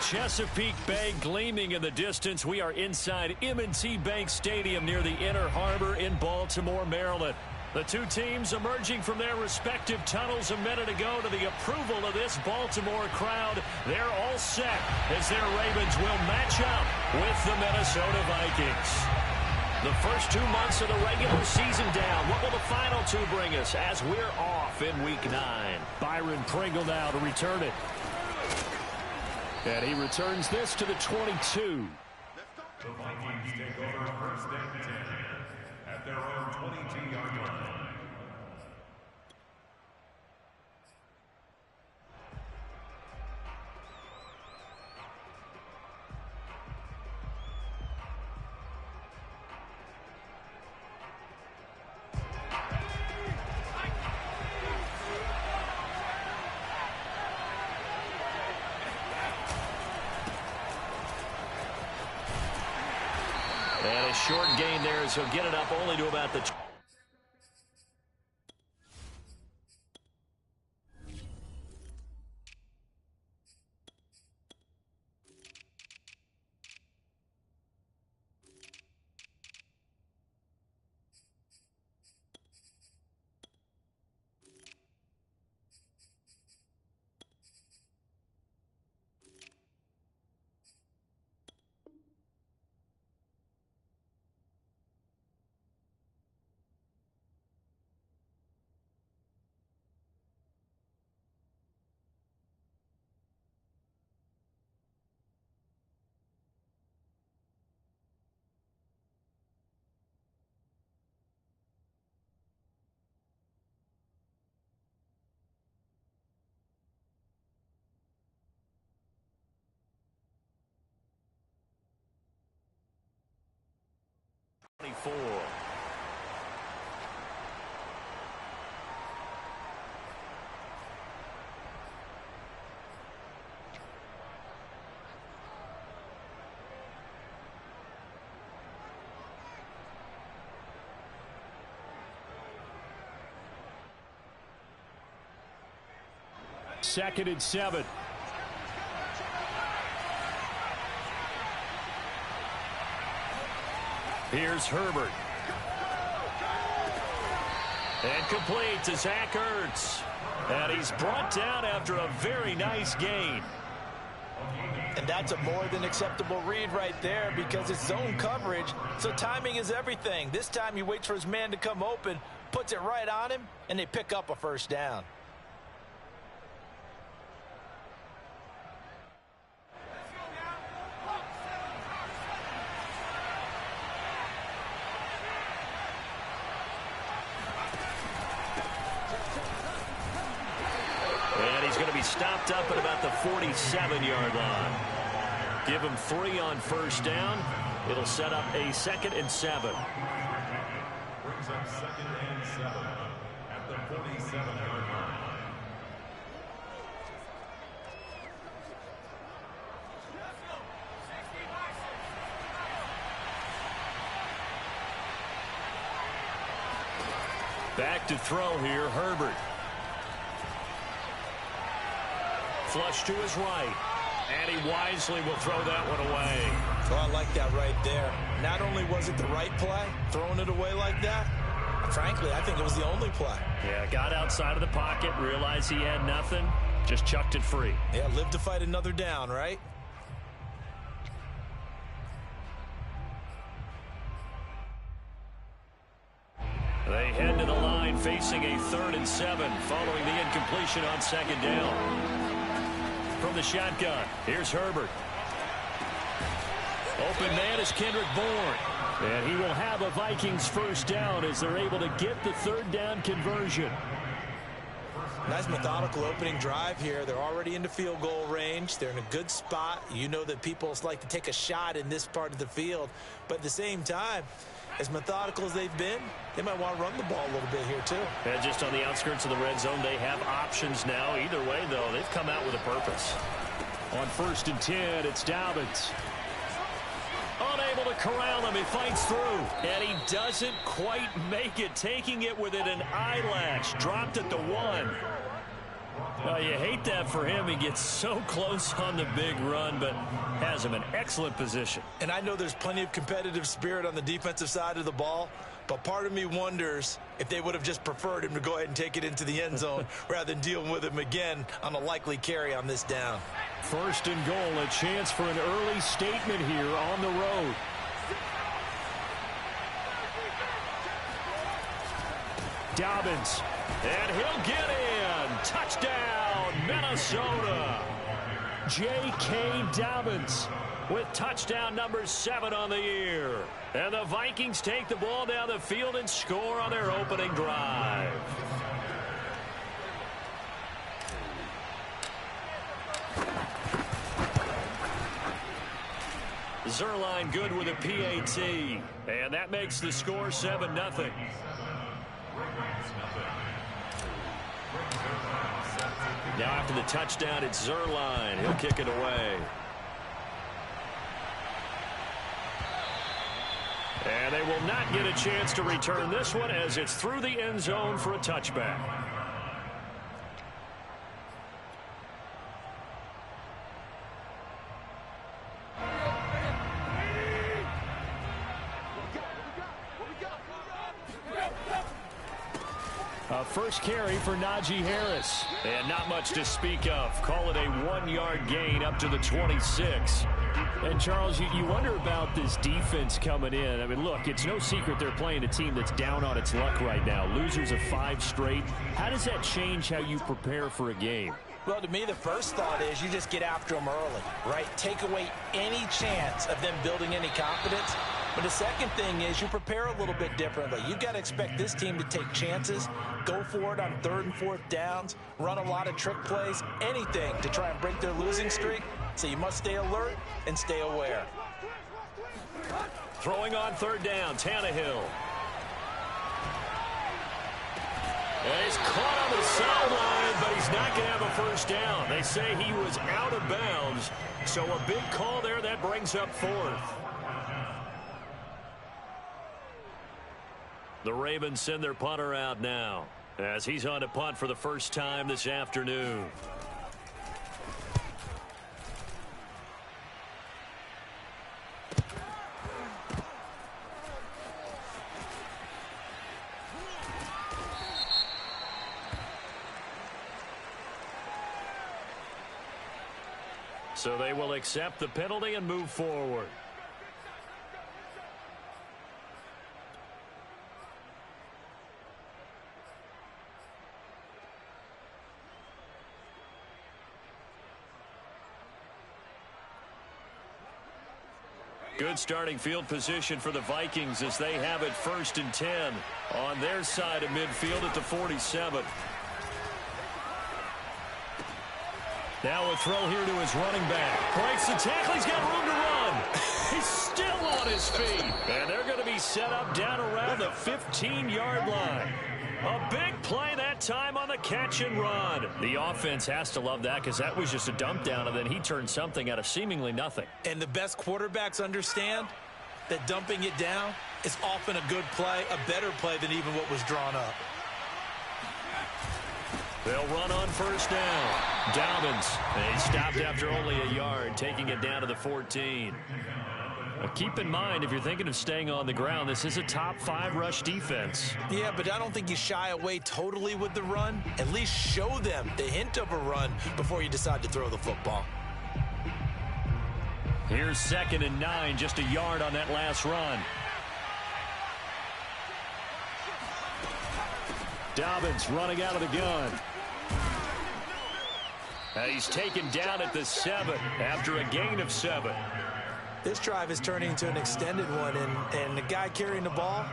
Chesapeake Bay gleaming in the distance. We are inside M&T Bank Stadium near the Inner Harbor in Baltimore, Maryland. The two teams emerging from their respective tunnels a minute ago to the approval of this Baltimore crowd. They're all set as their Ravens will match up with the Minnesota Vikings. The first 2 months of the regular season down. What will the final two bring us as we're off in Week 9? Byron Pringle now to return it. And he returns this to the 22. The Vikings take over first and 10 at their own 22-yard line. And a short gain there as he'll get it up only to about the... Second and 7. Here's Herbert. And complete to Zach Ertz. And he's brought down after a very nice gain. And that's a more than acceptable read right there because it's zone coverage, so timing is everything. This time he waits for his man to come open, puts it right on him, and they pick up a first down. Stopped up at about the 47-yard line. Give him 3 on first down. It'll set up a 2nd and 7. Brings up 2nd and 7 at the 47-yard line. Back to throw here, Herbert. Flush to his right, and he wisely will throw that one away. Oh, I like that right there. Not only was it the right play, throwing it away like that, frankly, I think it was the only play. Yeah, got outside of the pocket, realized he had nothing, just chucked it free. Yeah, live to fight another down, right? They head to the line facing a 3rd and 7 following the incompletion on 2nd down. From the shotgun, here's Herbert. Open man is Kendrick Bourne. And he will have a Vikings first down as they're able to get the 3rd down conversion. Nice methodical opening drive here. They're already into field goal range. They're in a good spot. You know that people like to take a shot in this part of the field. But at the same time, as methodical as they've been, they might want to run the ball a little bit here too. And just on the outskirts of the red zone, they have options now. Either way, though, they've come out with a purpose. On 1st and 10, it's Dobbins. Unable to corral him, he fights through. And he doesn't quite make it, taking it within an eyelash. Dropped at the 1. You hate that for him. He gets so close on the big run, but has him in excellent position. And I know there's plenty of competitive spirit on the defensive side of the ball, but part of me wonders if they would have just preferred him to go ahead and take it into the end zone rather than dealing with him again on a likely carry on this down. First and goal, a chance for an early statement here on the road. Dobbins, and he'll get in. Touchdown, Minnesota. J.K. Dobbins with touchdown number 7 on the year. And the Vikings take the ball down the field and score on their opening drive. Zerline good with a PAT. And that makes the score 7-0. Now after the touchdown, it's Zerline. He'll kick it away. And they will not get a chance to return this one as it's through the end zone for a touchback. First carry for Najee Harris. And not much to speak of. Call it a 1-yard gain up to the 26. And, Charles, you wonder about this defense coming in. I mean, look, it's no secret they're playing a team that's down on its luck right now. Losers of 5 straight. How does that change how you prepare for a game? Well, to me, the first thought is you just get after them early, right? Take away any chance of them building any confidence. But the second thing is you prepare a little bit differently. You've got to expect this team to take chances, go for it on 3rd and 4th downs, run a lot of trick plays, anything to try and break their losing streak. So you must stay alert and stay aware. Throwing on 3rd down, Tannehill. And he's caught on the sideline, but he's not going to have a first down. They say he was out of bounds. So a big call there that brings up 4th. The Ravens send their punter out now as he's on to punt for the first time this afternoon. So they will accept the penalty and move forward. Good starting field position for the Vikings as they have it 1st and 10 on their side of midfield at the 47. Now a throw here to his running back. Breaks the tackle. He's got room to run. He's still on his feet. And they're going to be set up down around the 15-yard line. A big play that time on the catch and run. The offense has to love that because that was just a dump down, and then he turned something out of seemingly nothing. And the best quarterbacks understand that dumping it down is often a good play, a better play than even what was drawn up. They'll run on 1st down. Dobbins. He stopped after only a yard, taking it down to the 14. Keep in mind, if you're thinking of staying on the ground, this is a top 5 rush defense. Yeah, but I don't think you shy away totally with the run. At least show them the hint of a run before you decide to throw the football. Here's 2nd and 9, just a yard on that last run. Dobbins running out of the gun. He's taken down at the 7 after a gain of 7. This drive is turning into an extended one, and the guy carrying the ball,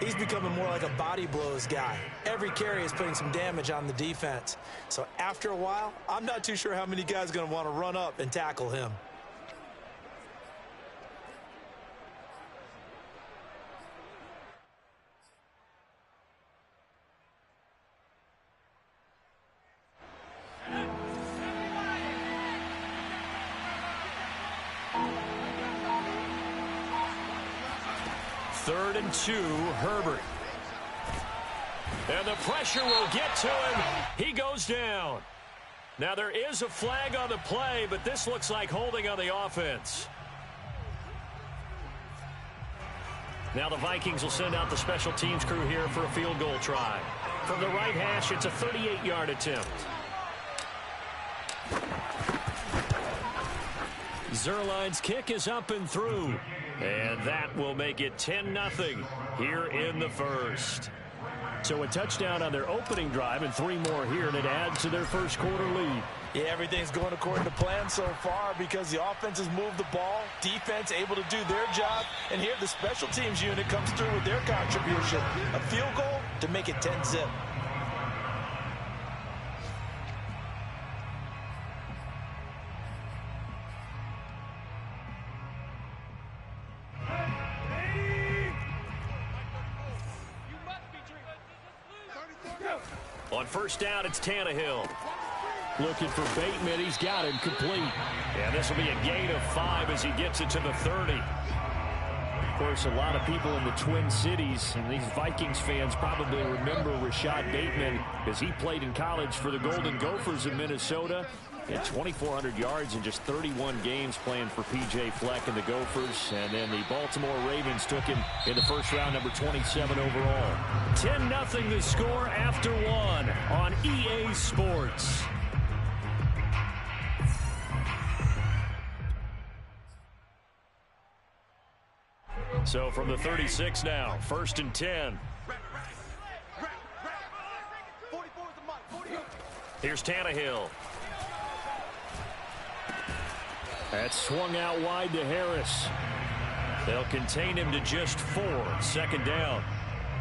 he's becoming more like a body blows guy. Every carry is putting some damage on the defense. So after a while, I'm not too sure how many guys are going to want to run up and tackle him. Third and 2, Herbert. And the pressure will get to him. He goes down. Now there is a flag on the play, but this looks like holding on the offense. Now the Vikings will send out the special teams crew here for a field goal try. From the right hash, it's a 38-yard attempt. Zerline's kick is up and through. And that will make it 10-0 here in the first. So a touchdown on their opening drive and 3 more here, and it adds to their first quarter lead. Yeah, everything's going according to plan so far because the offense has moved the ball, defense able to do their job, and here the special teams unit comes through with their contribution. A field goal to make it 10-0. On first down, it's Tannehill. Looking for Bateman. He's got him complete. And this will be a gain of 5 as he gets it to the 30. Of course, a lot of people in the Twin Cities and these Vikings fans probably remember Rashad Bateman as he played in college for the Golden Gophers of Minnesota. He had 2,400 yards in just 31 games playing for P.J. Fleck and the Gophers. And then the Baltimore Ravens took him in the first round, number 27 overall. 10-0 the score after 1 on EA Sports. So from the 36 now, 1st and 10. Here's Tannehill. That's swung out wide to Harris. They'll contain him to just 4. 2nd down.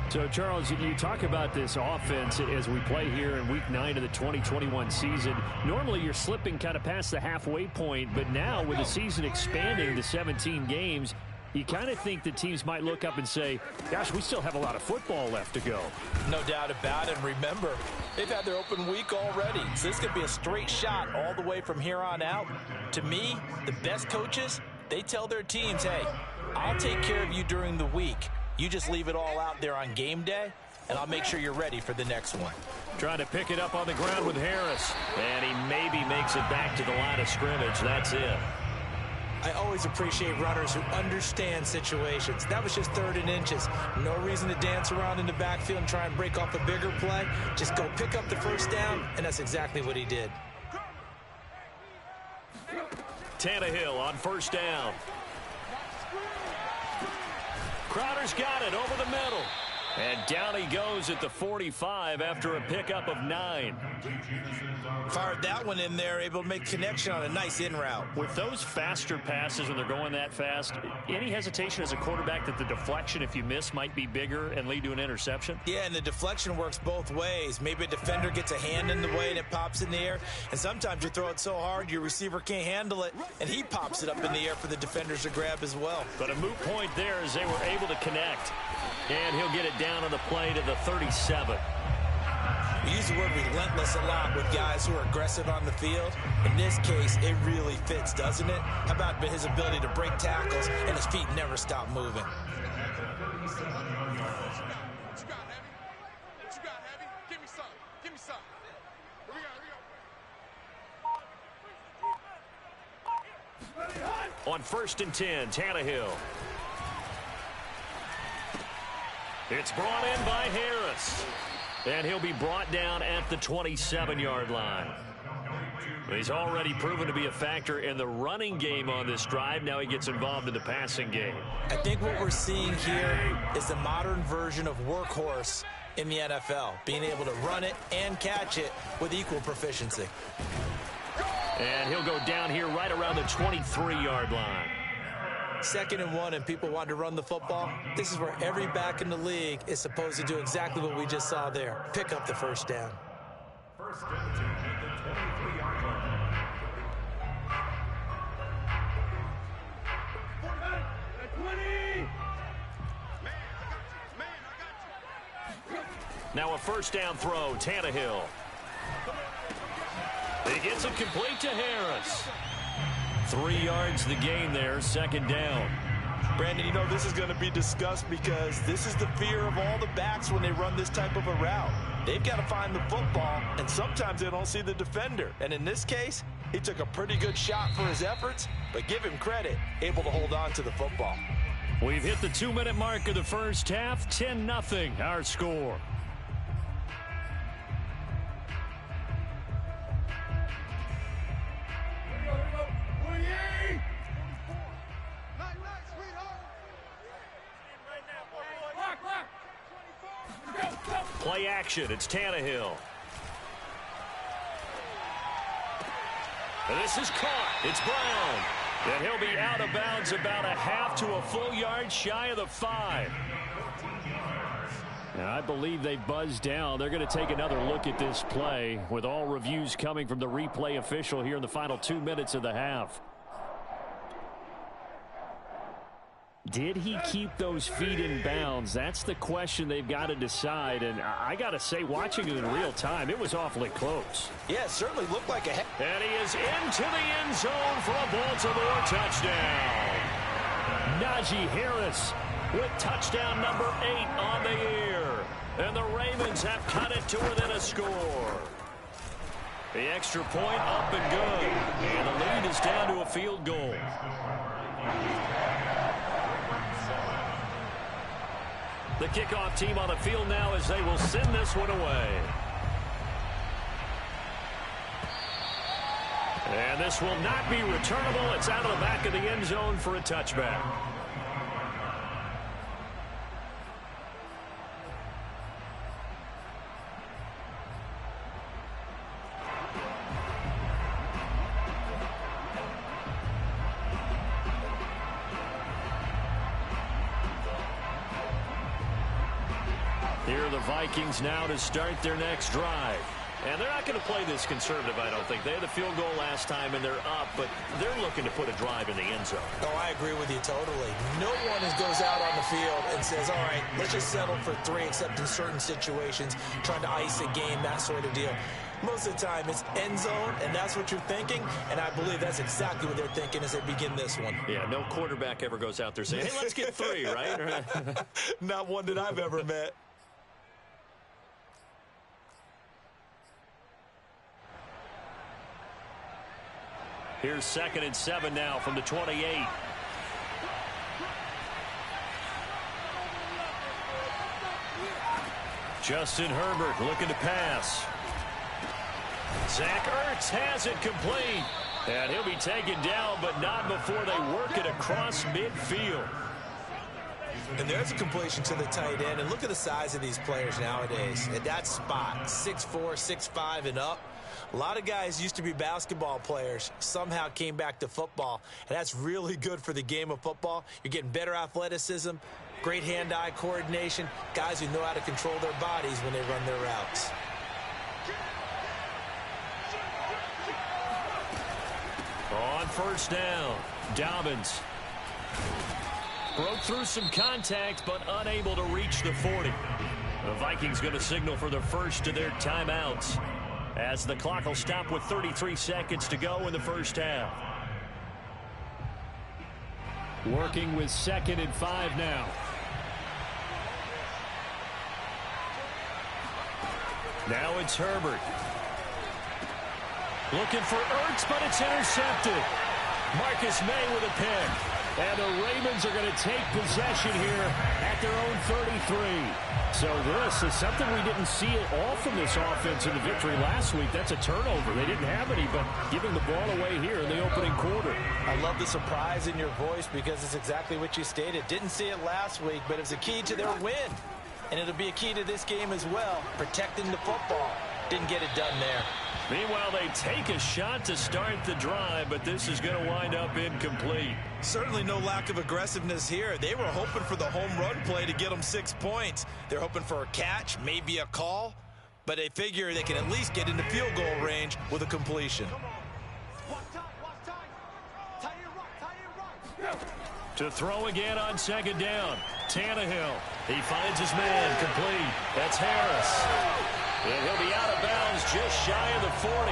So, Charles, you talk about this offense as we play here in Week 9 of the 2021 season. Normally, you're slipping kind of past the halfway point, but now with the season expanding to 17 games, you kind of think the teams might look up and say, gosh, we still have a lot of football left to go. No doubt about it. And remember, they've had their open week already. So this could be a straight shot all the way from here on out. To me, the best coaches, they tell their teams, hey, I'll take care of you during the week. You just leave it all out there on game day, and I'll make sure you're ready for the next one. Trying to pick it up on the ground with Harris. And he maybe makes it back to the line of scrimmage. That's it. I always appreciate runners who understand situations. That was just 3rd and inches. No reason to dance around in the backfield and try and break off a bigger play. Just go pick up the first down, and that's exactly what he did. Tannehill on 1st down. Crowder's got it over the middle. And down he goes at the 45 after a pickup of 9. Fired that one in there, able to make connection on a nice in route. With those faster passes when they're going that fast, any hesitation as a quarterback that the deflection, if you miss, might be bigger and lead to an interception? Yeah, and the deflection works both ways. Maybe a defender gets a hand in the way and it pops in the air. And sometimes you throw it so hard your receiver can't handle it, and he pops it up in the air for the defenders to grab as well. But a moot point there as they were able to connect. And he'll get it down on the play to the 37. We use the word relentless a lot with guys who are aggressive on the field. In this case, it really fits, doesn't it? How about his ability to break tackles and his feet never stop moving? On 1st and 10, Tannehill. It's brought in by Harris. And he'll be brought down at the 27-yard line. He's already proven to be a factor in the running game on this drive. Now he gets involved in the passing game. I think what we're seeing here is the modern version of workhorse in the NFL, being able to run it and catch it with equal proficiency. And he'll go down here right around the 23-yard line. 2nd and 1, and people want to run the football. This is where every back in the league is supposed to do exactly what we just saw there. Pick up the first down. First down at the 23-yard line. Now a 1st down throw, Tannehill. He gets it complete to Harris. 3 yards the gain there, 2nd down. Brandon, you know this is going to be discussed because this is the fear of all the backs when they run this type of a route. they've got to find the football, and sometimes they don't see the defender. And in this case, he took a pretty good shot for his efforts, but give him credit, able to hold on to the football. We've hit the 2-minute mark of the first half. 10-0 our score. Play action. It's Tannehill. And this is caught. It's Brown. And he'll be out of bounds about a half to a full yard shy of the 5. Now, I believe they buzzed down. They're going to take another look at this play with all reviews coming from the replay official here in the final 2 minutes of the half. Did he keep those feet in bounds? That's the question they've got to decide. And I got to say, watching it in real time, it was awfully close. Yeah, it certainly looked like a head. And he is into the end zone for a Baltimore touchdown. Najee Harris with touchdown number 8 on the year. And the Ravens have cut it to within a score. The extra point up and good. And the lead is down to a field goal. The kickoff team on the field now as they will send this one away. And this will not be returnable. It's out of the back of the end zone for a touchback. Here are the Vikings now to start their next drive. And they're not going to play this conservative, I don't think. They had the field goal last time, and they're up, but they're looking to put a drive in the end zone. Oh, I agree with you totally. No one goes out on the field and says, all right, let's just settle for 3, except in certain situations, trying to ice a game, that sort of deal. Most of the time, it's end zone, and that's what you're thinking, and I believe that's exactly what they're thinking as they begin this one. Yeah, no quarterback ever goes out there saying, hey, let's get 3, right? Not one that I've ever met. Here's 2nd and 7 now from the 28. Justin Herbert looking to pass. Zach Ertz has it complete. And he'll be taken down, but not before they work it across midfield. And there's a completion to the tight end. And look at the size of these players nowadays. At that spot, 6'4", 6'5", and up. A lot of guys used to be basketball players, somehow came back to football, and that's really good for the game of football. You're getting better athleticism, great hand-eye coordination, guys who know how to control their bodies when they run their routes. On first down, Dobbins broke through some contact, but unable to reach the 40. The Vikings going to signal for the first of their timeouts, as the clock will stop with 33 seconds to go in the first half. Working with 2nd and 5 now. Now it's Herbert. Looking for Ertz, but it's intercepted. Marcus May with a pick. And the Ravens are going to take possession here at their own 33. So this is something we didn't see at all from this offense in the victory last week. That's a turnover. They didn't have any, but giving the ball away here in the opening quarter. I love the surprise in your voice because it's exactly what you stated. Didn't see it last week, but it was a key to their win. And it'll be a key to this game as well, protecting the football. Didn't get it done there. Meanwhile, they take a shot to start the drive, but this is going to wind up incomplete. Certainly no lack of aggressiveness here. They were hoping for the home run play to get them 6 points. They're hoping for a catch, maybe a call, but they figure they can at least get into field goal range with a completion. To throw again on 2nd down, Tannehill. He finds his man, complete. That's Harris. And he'll be out of bounds just shy of the 40.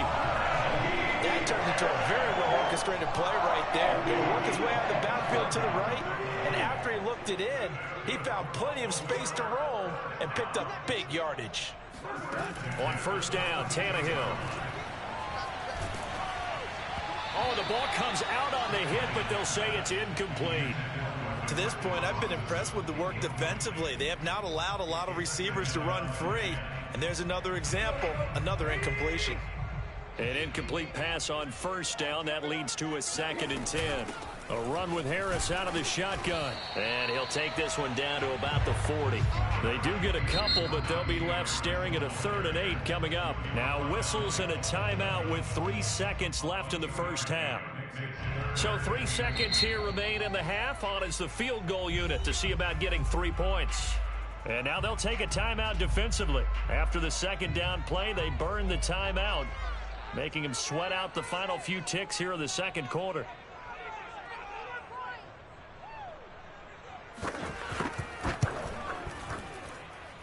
That turned into a very well-orchestrated play right there. He worked his way out of the backfield to the right, and after he looked it in, he found plenty of space to roam and picked up big yardage. On first down, Tannehill. Oh, the ball comes out on the hit, but they'll say it's incomplete. To this point, I've been impressed with the work defensively. They have not allowed a lot of receivers to run free. And there's another example, another incompletion. An incomplete pass on first down. That leads to a 2nd and 10. A run with Harris out of the shotgun. And he'll take this one down to about the 40. They do get a couple, but they'll be left staring at a 3rd and 8 coming up. Now whistles and a timeout with 3 seconds left in the first half. So 3 seconds here remain in the half. On is the field goal unit to see about getting 3 points. And now they'll take a timeout defensively. After the 2nd down play, they burn the timeout, making him sweat out the final few ticks here in the 2nd quarter.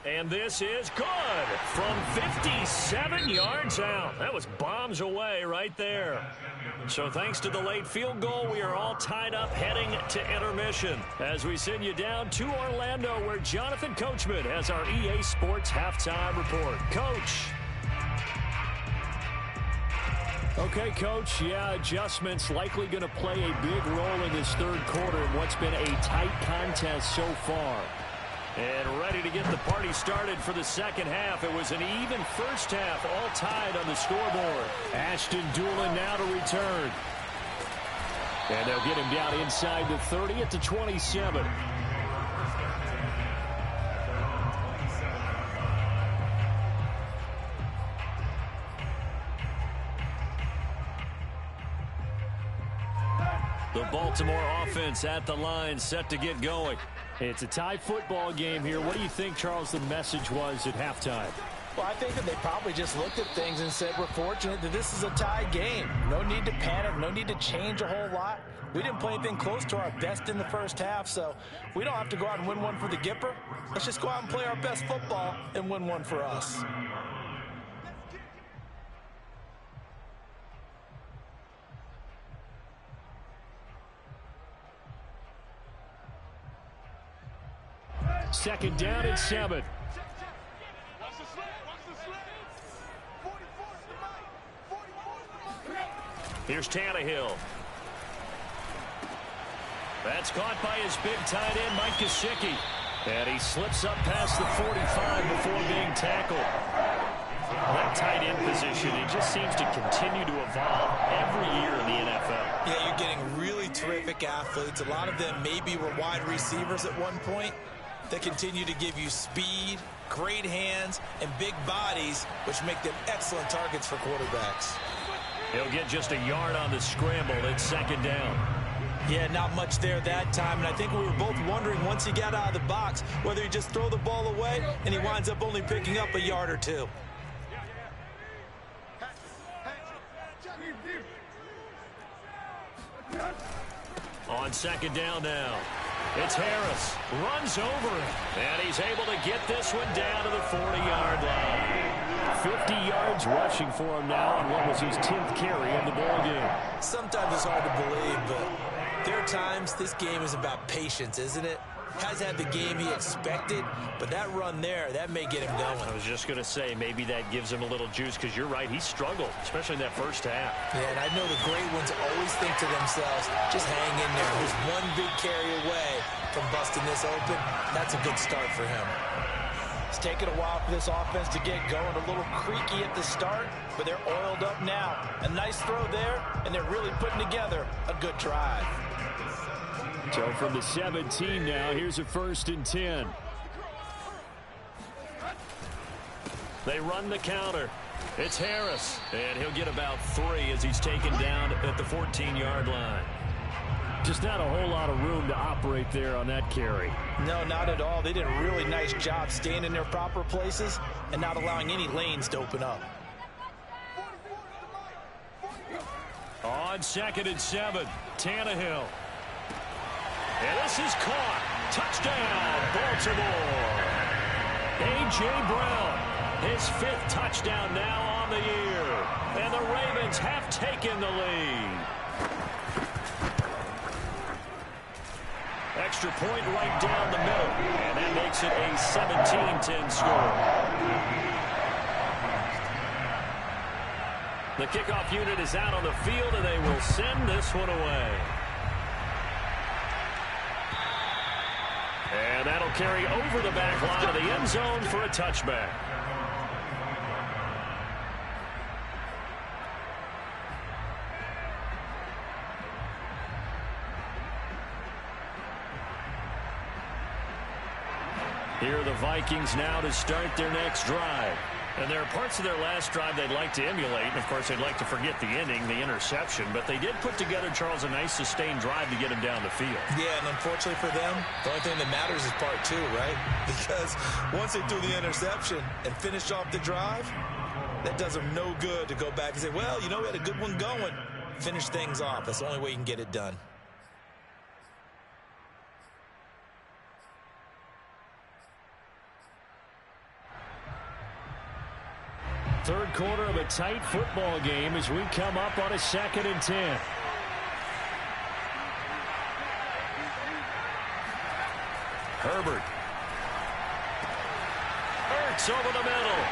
And this is good from 57 yards out. That was bombs away right there. So thanks to the late field goal, we are all tied up heading to intermission as we send you down to Orlando, where Jonathan Coachman has our EA Sports halftime report. Coach. Okay, Coach, yeah, adjustments likely going to play a big role in this 3rd quarter in what's been a tight contest so far. And ready to get the party started for the 2nd half. It was an even first half, all tied on the scoreboard. Ashton Doolin now to return. And they'll get him down inside the 30 at the 27. The Baltimore offense at the line, set to get going. It's a tie football game here. What do you think, Charles, the message was at halftime? Well, I think that they probably just looked at things and said, we're fortunate that this is a tie game. No need to panic, no need to change a whole lot. We didn't play anything close to our best in the first half, so we don't have to go out and win one for the Gipper. Let's just go out and play our best football and win one for us. Second down and 7. Here's Tannehill. That's caught by his big tight end, Mike Gesicki. And he slips up past the 45 before being tackled. That tight end position, it just seems to continue to evolve every year in the NFL. Yeah, you're getting really terrific athletes. A lot of them maybe were wide receivers at one point. They continue to give you speed, great hands, and big bodies, which make them excellent targets for quarterbacks. He'll get just a yard on the scramble. It's 2nd down. Yeah, not much there that time, and I think we were both wondering once he got out of the box whether he'd just throw the ball away, and he winds up only picking up a yard or 2. On 2nd down now. It's Harris. Runs over it. And he's able to get this one down to the 40-yard line. 50 yards rushing for him now on what was his 10th carry of the ball game. Sometimes it's hard to believe, but there are times this game is about patience, isn't it? Has had the game he expected, but that run there, that may get him going. I was just going to say, maybe that gives him a little juice, because you're right, he struggled, especially in that first half. Yeah, and I know the great ones always think to themselves, just hang in there. There's one big carry away from busting this open. That's a good start for him. It's taken a while for this offense to get going. A little creaky at the start, but they're oiled up now. A nice throw there, and they're really putting together a good drive. So from the 17 now, here's a 1st and 10. They run the counter. It's Harris, and he'll get about 3 as he's taken down at the 14-yard line. Just not a whole lot of room to operate there on that carry. No, not at all. They did a really nice job staying in their proper places and not allowing any lanes to open up. On 2nd and 7, Tannehill. And this is caught. Touchdown, Baltimore. A.J. Brown, his 5th touchdown now on the year. And the Ravens have taken the lead. Extra point right down the middle. And that makes it a 17-10 score. The kickoff unit is out on the field, and they will send this one away. And that'll carry over the back line of the end zone for a touchback. Here are the Vikings now to start their next drive. And there are parts of their last drive they'd like to emulate. And, of course, they'd like to forget the ending, the interception. But they did put together, Charles, a nice sustained drive to get him down the field. Yeah, and unfortunately for them, the only thing that matters is part two, right? Because once they threw the interception and finished off the drive, that does them no good to go back and say, well, you know, we had a good one going. Finish things off. That's the only way you can get it done. Third quarter of a tight football game as we come up on a 2nd and 10. Herbert. Hurts over the middle.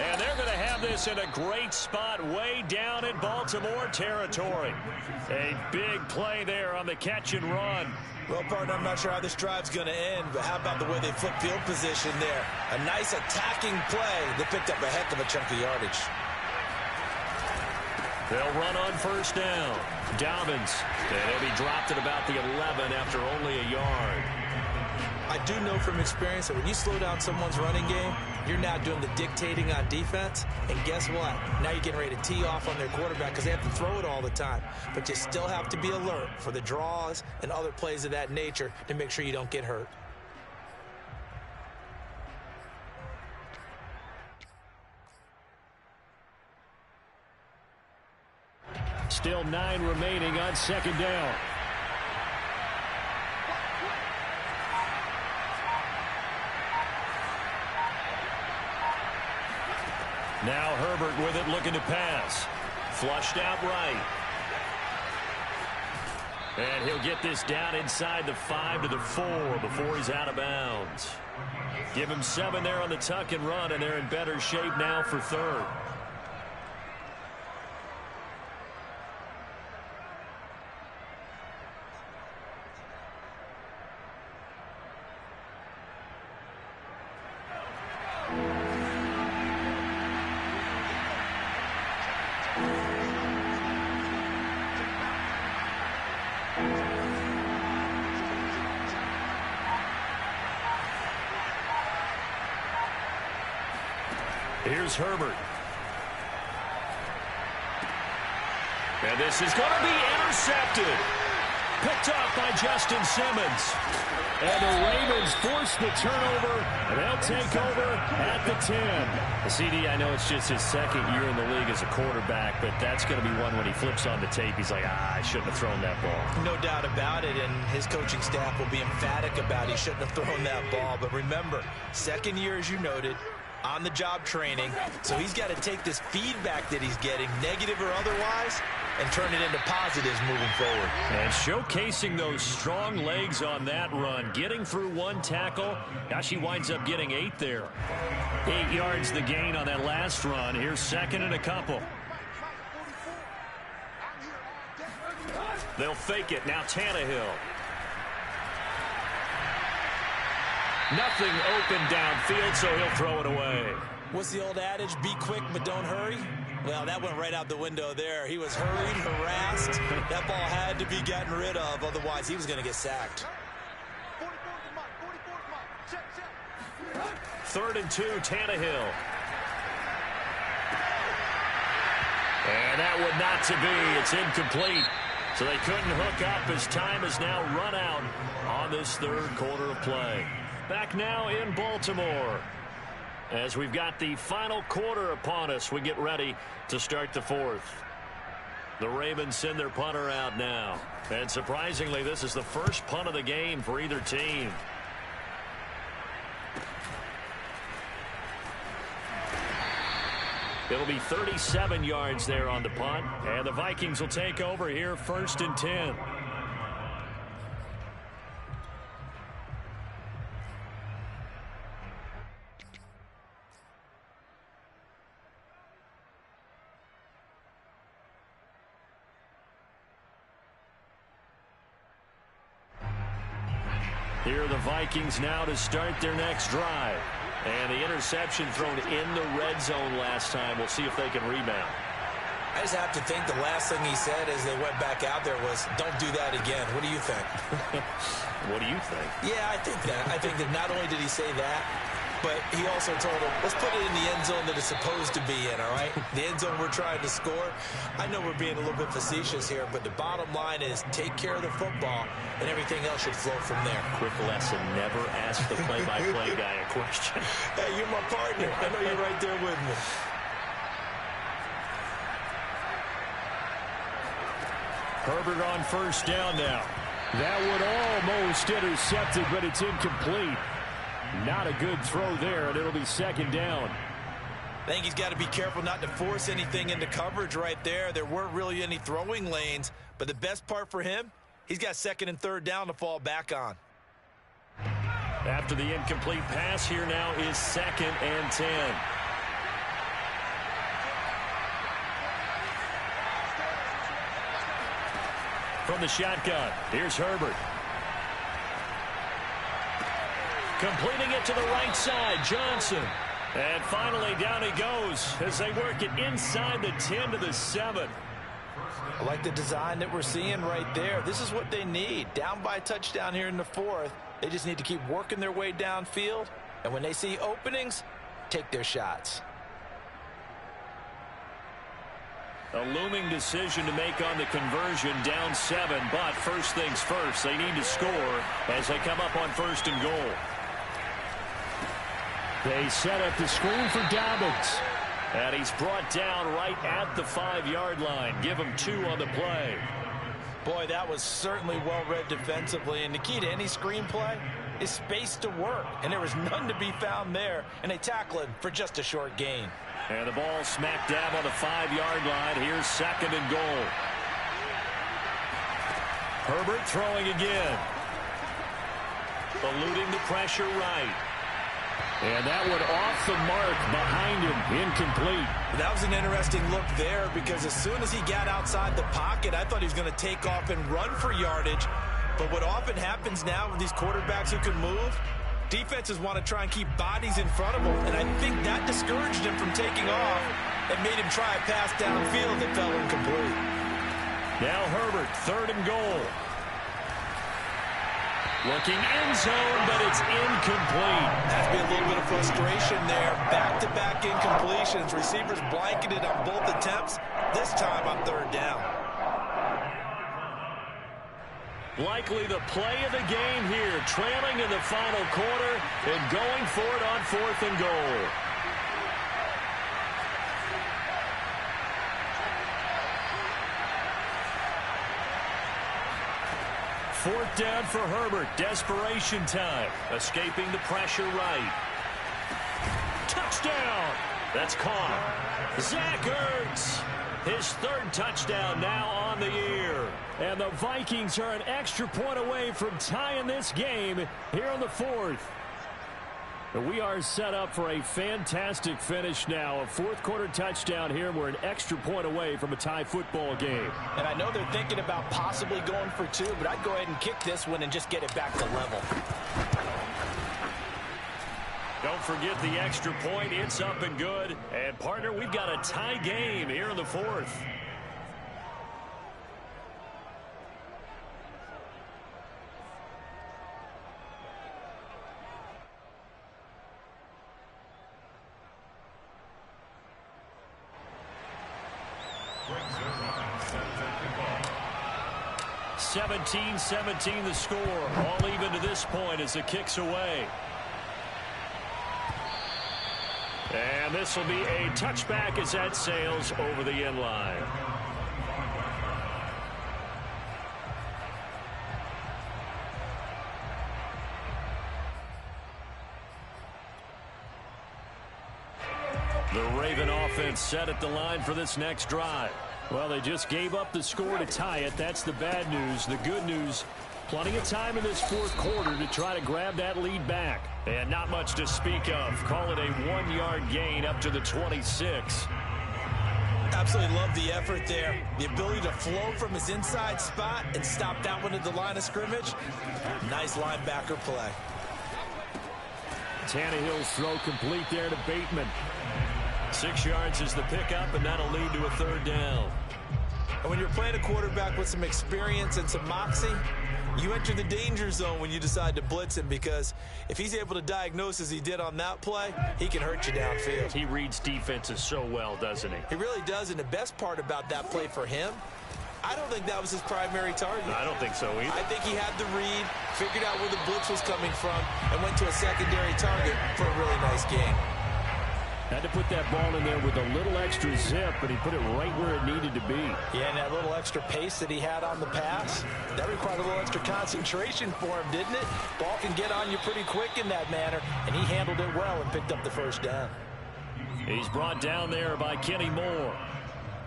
And they're going to have this in a great spot way down in Baltimore territory. A big play there on the catch and run. Well, partner, I'm not sure how this drive's going to end, but how about the way they flip field position there? A nice attacking play that picked up a heck of a chunk of yardage. They'll run on first down. Dobbins. And he'll be dropped at about the 11 after only a yard. I do know from experience that when you slow down someone's running game, you're now doing the dictating on defense. And guess what? Now you're getting ready to tee off on their quarterback because they have to throw it all the time. But you still have to be alert for the draws and other plays of that nature to make sure you don't get hurt. Still 9 remaining on 2nd down. Now Herbert with it, looking to pass. Flushed out right. And he'll get this down inside the 5 to the 4 before he's out of bounds. Give him 7 there on the tuck and run, and they're in better shape now for 3rd. Here's Herbert. And this is going to be intercepted. Picked up by Justin Simmons. And the Ravens force the turnover, and they'll take over at the 10. CD, I know it's just his 2nd year in the league as a quarterback, but that's going to be one when he flips on the tape. He's like, I shouldn't have thrown that ball. No doubt about it, and his coaching staff will be emphatic about he shouldn't have thrown that ball. But remember, 2nd year, as you noted, on-the-job training, so he's got to take this feedback that he's getting, negative or otherwise, and turn it into positives moving forward. And showcasing those strong legs on that run, getting through 1 tackle. Gosh, he winds up getting 8 there. 8 yards the gain on that last run. Here's 2nd and a couple. They'll fake it. Now Tannehill. Nothing open downfield, so he'll throw it away. What's the old adage? Be quick, but don't hurry. Well, that went right out the window there. He was hurried, harassed. That ball had to be gotten rid of, otherwise he was going to get sacked. 3rd and 2, Tannehill. And that would not to be. It's incomplete. So they couldn't hook up as time has now run out on this 3rd quarter of play. Back now in Baltimore. As we've got the final quarter upon us, we get ready to start the 4th. The Ravens send their punter out now. And surprisingly, this is the first punt of the game for either team. It'll be 37 yards there on the punt. And the Vikings will take over here 1st and 10. Here are the Vikings now to start their next drive. And the interception thrown in the red zone last time. We'll see if they can rebound. I just have to think the last thing he said as they went back out there was, don't do that again. What do you think? What do you think? Yeah, I think that. I think that not only did he say that, but he also told him, let's put it in the end zone that it's supposed to be in, all right? The end zone we're trying to score. I know we're being a little bit facetious here, but the bottom line is take care of the football, and everything else should flow from there. Quick lesson, never ask the play-by-play guy a question. Hey, you're my partner. I know you're right there with me. Herbert on first down now. That would almost intercept it, but it's incomplete. Not a good throw there, and it'll be second down. I think he's got to be careful not to force anything into coverage right there. There weren't really any throwing lanes, but the best part for him, he's got second and third down to fall back on. After the incomplete pass, here now is 2nd and 10. From the shotgun, here's Herbert. Completing it to the right side, Johnson. And finally down he goes as they work it inside the 10 to the 7. I like the design that we're seeing right there. This is what they need. Down by a touchdown here in the 4th. They just need to keep working their way downfield. And when they see openings, take their shots. A looming decision to make on the conversion, down 7. But first things first, they need to score as they come up on 1st and goal. They set up the screen for Dobbins. And he's brought down right at the 5-yard line. Give him 2 on the play. Boy, that was certainly well-read defensively. And the key to any screenplay is space to work. And there was none to be found there. And they tackle him for just a short gain. And the ball smack dab on the 5-yard line. Here's 2nd and goal. Herbert throwing again. Eluding the pressure right. And that one off the mark behind him, incomplete. That was an interesting look there because as soon as he got outside the pocket, I thought he was going to take off and run for yardage. But what often happens now with these quarterbacks who can move, defenses want to try and keep bodies in front of them, and I think that discouraged him from taking off and made him try a pass downfield that fell incomplete. Now Herbert, 3rd and goal. Looking end zone, but it's incomplete. Has to be a little bit of frustration there. Back-to-back incompletions. Receivers blanketed on both attempts, this time on 3rd down. Likely the play of the game here, trailing in the final quarter and going for it on 4th and goal. Fourth down for Herbert. Desperation time. Escaping the pressure right. Touchdown. That's caught. Zach Ertz. His 3rd touchdown now on the year. And the Vikings are an extra point away from tying this game here in the 4th. We are set up for a fantastic finish now. A 4th quarter touchdown here. We're an extra point away from a tie football game. And I know they're thinking about possibly going for 2, but I'd go ahead and kick this one and just get it back to level. Don't forget the extra point. It's up and good. And, partner, we've got a tie game here in the 4th. Brings 17-17 the score. All even to this point as the kick's away. And this will be a touchback as that sails over the end line. The Raven offense set at the line for this next drive. Well, they just gave up the score to tie it. That's the bad news. The good news, plenty of time in this 4th quarter to try to grab that lead back. And not much to speak of. Call it a 1-yard gain up to the 26. Absolutely love the effort there. The ability to flow from his inside spot and stop that one at the line of scrimmage. Nice linebacker play. Tannehill's throw complete there to Bateman. 6 yards is the pickup, and that'll lead to a third down. And when you're playing a quarterback with some experience and some moxie, you enter the danger zone when you decide to blitz him, because if he's able to diagnose as he did on that play, he can hurt you downfield. He reads defenses so well, doesn't he? He really does, and the best part about that play for him, I don't think that was his primary target. I don't think so either. I think he had the read, figured out where the blitz was coming from, and went to a secondary target for a really nice gain. Had to put that ball in there with a little extra zip, but he put it right where it needed to be. Yeah, and that little extra pace that he had on the pass, that required a little extra concentration for him, didn't it? Ball can get on you pretty quick in that manner, and he handled it well and picked up the first down. He's brought down there by Kenny Moore.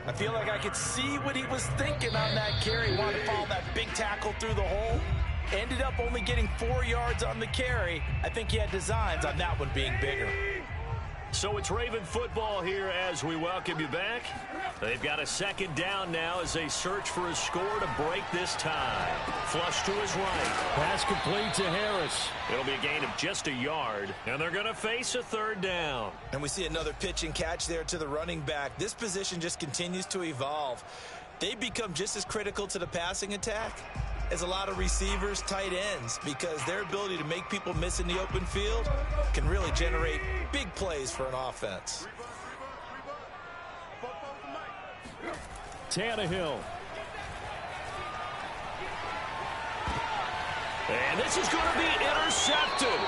I feel like I could see what he was thinking on that carry. He wanted to follow that big tackle through the hole. Ended up only getting 4 yards on the carry. I think he had designs on that one being bigger. So it's Raven football here as we welcome you back. They've got a second down now as they search for a score to break this tie. Flush to his right. Pass complete to Harris. It'll be a gain of just a yard, and they're going to face a third down. And we see another pitch and catch there to the running back. This position just continues to evolve. They become just as critical to the passing attack as a lot of receivers, tight ends, because their ability to make people miss in the open field can really generate big plays for an offense. Tannehill. And this is going to be intercepted.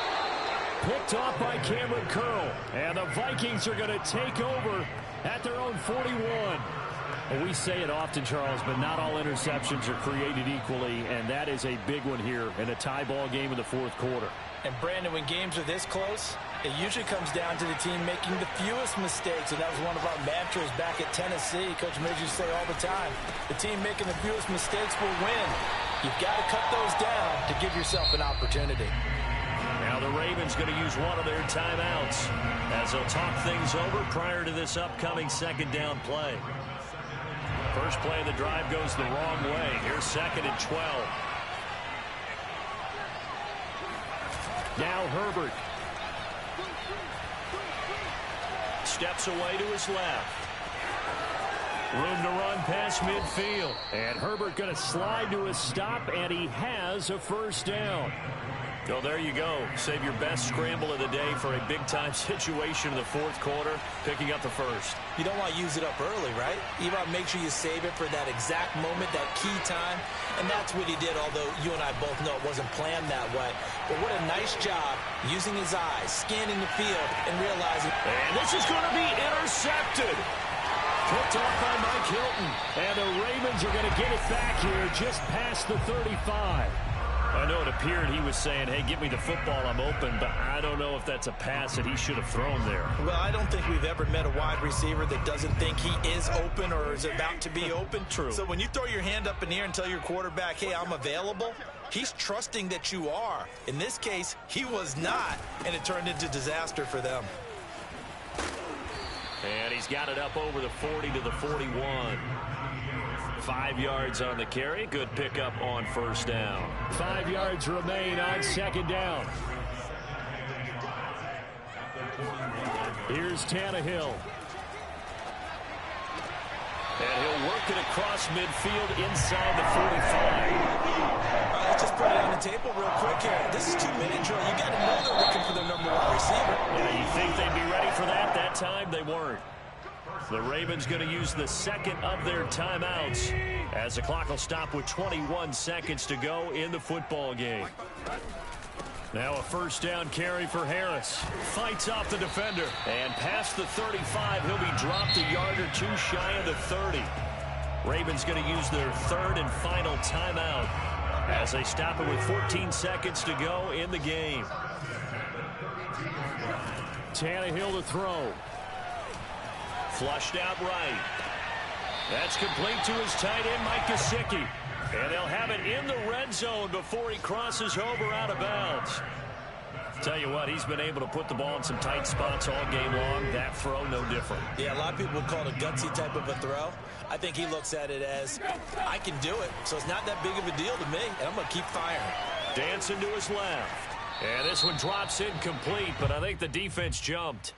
Picked off by Cameron Curl. And the Vikings are going to take over at their own 41. Well, we say it often, Charles, but not all interceptions are created equally, and that is a big one here in a tie ball game in the fourth quarter. And, Brandon, when games are this close, it usually comes down to the team making the fewest mistakes, and that was one of our mantras back at Tennessee. Coach Midge used to say all the time, the team making the fewest mistakes will win. You've got to cut those down to give yourself an opportunity. Now the Ravens going to use one of their timeouts as they'll talk things over prior to this upcoming second down play. First play of the drive goes the wrong way. Here's 2nd and 12. Now Herbert. Steps away to his left. Room to run past midfield. And Herbert going to slide to a stop, and he has a first down. Well, there you go. Save your best scramble of the day for a big-time situation in the fourth quarter, picking up the first. You don't want to use it up early, right? You want to make sure you save it for that exact moment, that key time. And that's what he did, although you and I both know it wasn't planned that way. But what a nice job using his eyes, scanning the field, and realizing. And this is going to be intercepted. Picked off by Mike Hilton. And the Ravens are going to get it back here just past the 35. I know it appeared he was saying, hey, give me the football, I'm open, but I don't know if that's a pass that he should have thrown there. Well, I don't think we've ever met a wide receiver that doesn't think he is open or is about to be open. True. So when you throw your hand up in the air and tell your quarterback, hey, I'm available, he's trusting that you are. In this case, he was not, and it turned into disaster for them. And he's got it up over the 40 to the 41. 5 yards on the carry. Good pickup on first down. 5 yards remain on second down. Here's Tannehill. And he'll work it across midfield inside the 45. All right, let's just put it on the table real quick here. This is 2-minute drill. You got to know they're looking for their number one receiver. Yeah, you think they'd be ready for that? That time they weren't. The Ravens going to use the second of their timeouts as the clock will stop with 21 seconds to go in the football game. Now a first down carry for Harris. Fights off the defender. And past the 35, he'll be dropped a yard or two shy of the 30. Ravens going to use their third and final timeout as they stop it with 14 seconds to go in the game. Tannehill to throw. Flushed out right. That's complete to his tight end, Mike Gesicki. And they'll have it in the red zone before he crosses over out of bounds. Tell you what, he's been able to put the ball in some tight spots all game long. That throw, no different. Yeah, a lot of people would call it a gutsy type of a throw. I think he looks at it as, I can do it, so it's not that big of a deal to me, and I'm going to keep firing. Dancing to his left. And this one drops incomplete, but I think the defense jumped.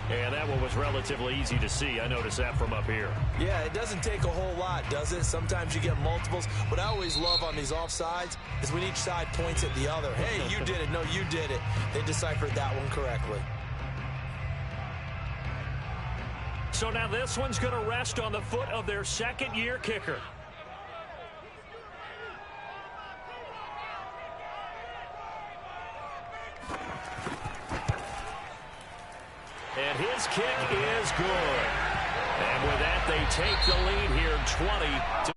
And that one was relatively easy to see. I noticed that from up here. Yeah, it doesn't take a whole lot, does it? Sometimes you get multiples. What I always love on these offsides is when each side points at the other. Hey, you did it. No, you did it. They deciphered that one correctly. So now this one's going to rest on the foot of their second-year kicker. And his kick is good. And with that, they take the lead here 20 to